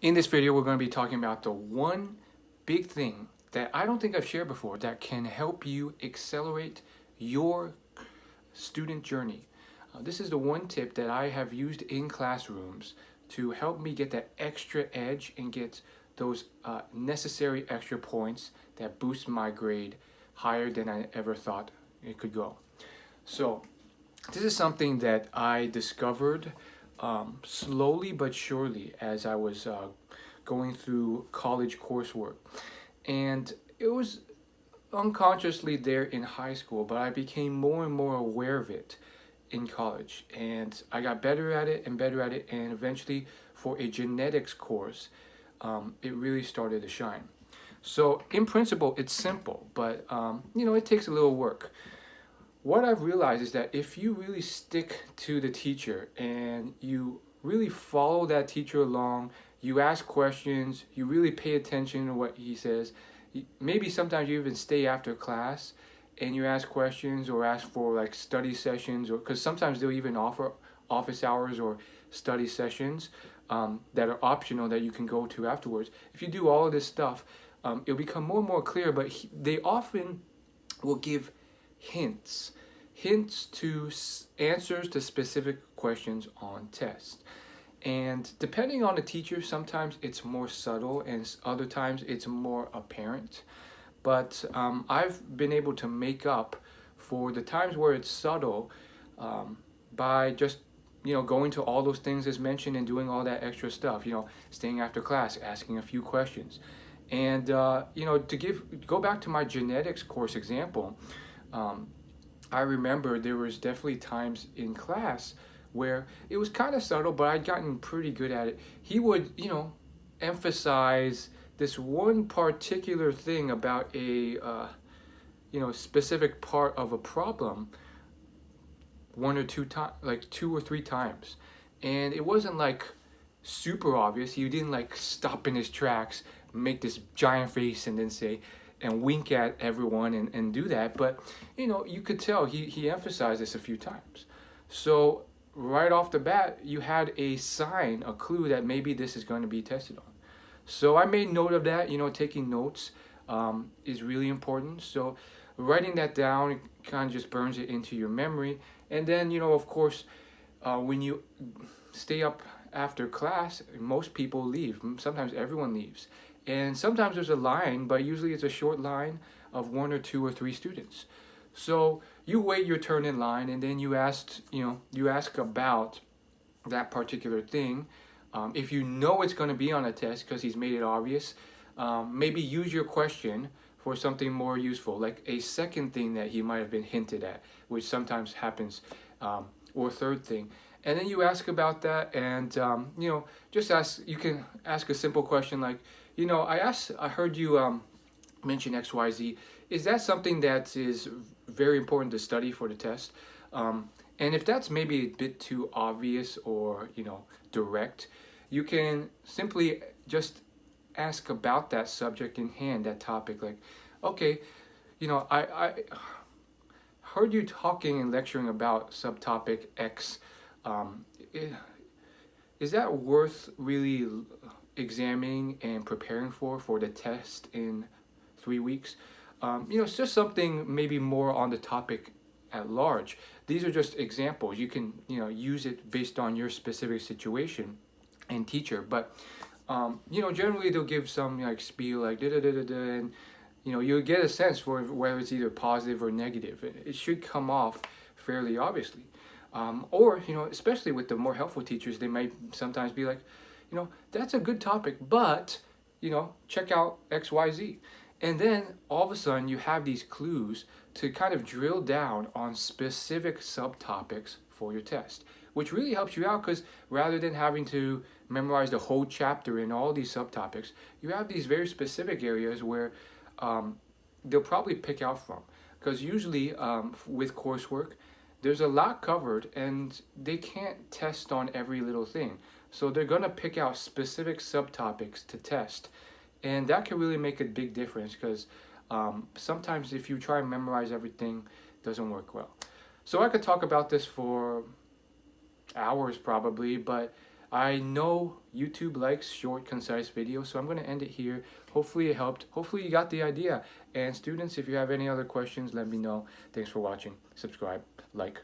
In this video, we're going to be talking about the one big thing that I don't think I've shared before that can help you accelerate your student journey. This is the one tip that I have used in classrooms to help me get that extra edge and get those necessary extra points that boost my grade higher than I ever thought it could go. So this is something that I discovered slowly but surely as I was going through college coursework. And it was unconsciously there in high school, but I became more and more aware of it in college. And I got better at it and better at it. And eventually, for a genetics course, it really started to shine. So, in principle, it's simple, but it takes a little work. What I've realized is that if you really stick to the teacher and you really follow that teacher along, you ask questions, you really pay attention to what he says, maybe sometimes you even stay after class and you ask questions or ask for like study sessions, or because sometimes they'll even offer office hours or study sessions that are optional that you can go to afterwards. If you do all of this stuff, it'll become more and more clear, but they often will give hints to answers to specific questions on tests. And depending on the teacher, sometimes it's more subtle and other times it's more apparent. But I've been able to make up for the times where it's subtle by just going to all those things as mentioned and doing all that extra stuff. Staying after class, asking a few questions, and to go back to my genetics course example. I remember there was definitely times in class where it was kind of subtle, but I'd gotten pretty good at it. He would, emphasize this one particular thing about a, specific part of a problem one or two times, like 2 or 3 times. And it wasn't like super obvious. He didn't like stop in his tracks, make this giant face and then say, and wink at everyone and do that. But, you could tell he emphasized this a few times. So right off the bat, you had a sign, a clue that maybe this is going to be tested on. So I made note of that. Taking notes is really important. So writing that down kind of just burns it into your memory. And then, of course, when you stay up after class, most people leave. Sometimes everyone leaves. And sometimes there's a line, but usually it's a short line of 1 or 2 or 3 students. So you wait your turn in line, and then you ask about that particular thing. If you know it's going to be on a test because he's made it obvious, maybe use your question for something more useful, like a second thing that he might have been hinted at, which sometimes happens, or a third thing. And then you ask about that, and just ask. You can ask a simple question like, I heard you mention XYZ. Is that something that is very important to study for the test? And if that's maybe a bit too obvious or direct, you can simply just ask about that subject in hand, that topic. Like, okay, I heard you talking and lecturing about subtopic X. Um, i- is that worth really examining and preparing for the test in 3 weeks? It's just something maybe more on the topic at large. These are just examples. You can use it based on your specific situation and teacher. But generally they'll give some like spiel like da da da da da, and you'll get a sense for whether it's either positive or negative. It should come off fairly obviously. Or especially with the more helpful teachers, they might sometimes be like, that's a good topic, but check out XYZ. And then all of a sudden you have these clues to kind of drill down on specific subtopics for your test, which really helps you out because rather than having to memorize the whole chapter in all these subtopics, you have these very specific areas where they'll probably pick out from. Because usually with coursework, there's a lot covered and they can't test on every little thing. So they're going to pick out specific subtopics to test. And that can really make a big difference because sometimes if you try and memorize everything, it doesn't work well. So I could talk about this for hours probably, but I know YouTube likes short, concise videos, so I'm going to end it here. Hopefully it helped. Hopefully you got the idea. And students, if you have any other questions, let me know. Thanks for watching. Subscribe, like,